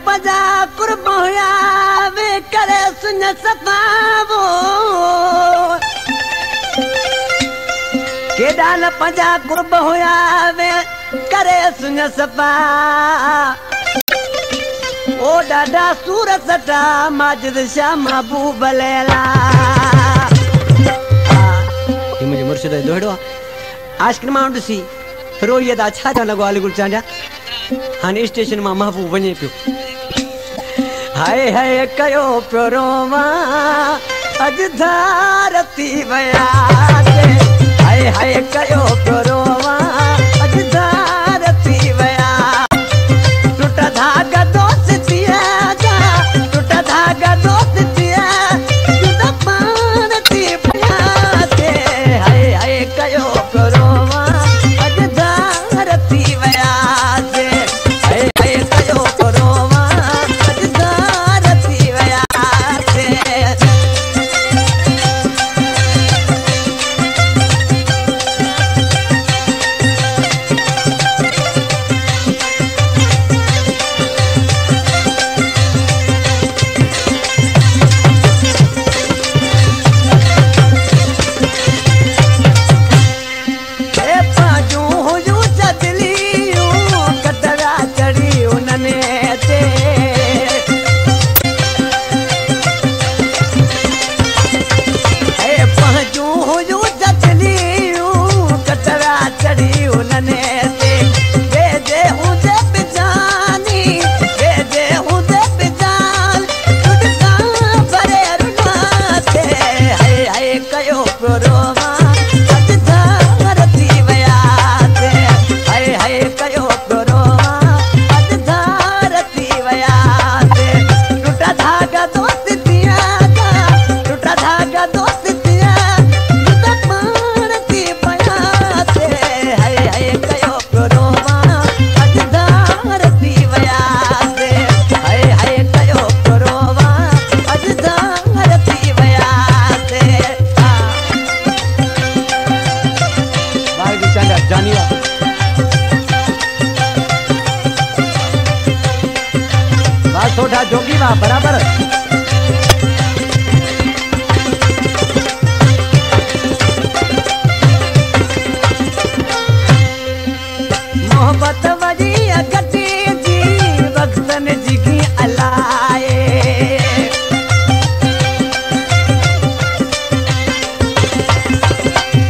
पंजा कुर्ब हुया वे करे सुन सफावो केॾा न पंजा कुर्ब हुया वे करे सुन सफा ओ ॾाढा सूर सटा माजिद शाह महबूब लैला मुंहिंजे मुर्शिद जो दोहिड़ो आहे आशिक़ माण्हू ॾिसी रोईअ था छा था लॻो अली गुलचान जा हाणे स्टेशन मां महबूब वञे पियो हाय हाय कयो पियो रोवां अॼु धार थी विया हाय हाय कयो पियो रोवां अॼु धार थी विया टुट धागा दोस्तीअ जा टुट धागा दोस्तीअ जुदा पाण थी विया हाय हाय कयो पियो रोवां अॼु धार थी विया हाय हाय कयो पियो रोवां अॼु धार थी विया सोठा जोगी वाह बराबर मोहब्बत वजी गटी जी वक्तन जी की अलाए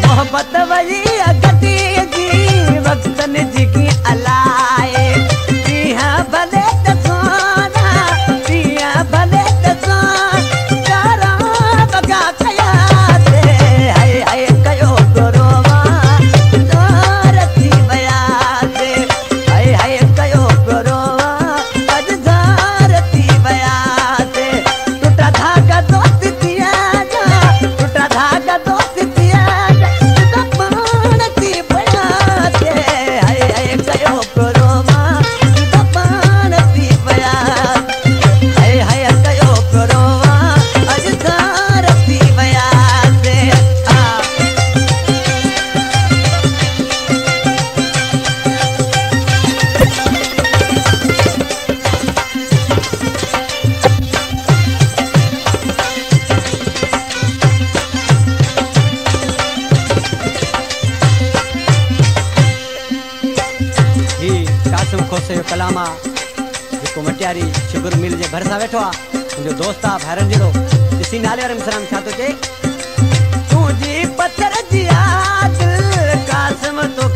मोहब्बत वजी गटी जी वक्तन जी की अलाए भले कलामा जेको मटियारी शुगर मिल जे भरसा वेठो आ मुंहिंजो दोस्त आ भाइरनि जहिड़ो ॾिसी नाले वारे मुसलमान छा थो चए तुंहिंजी पत्थर जी यादि कासिम तो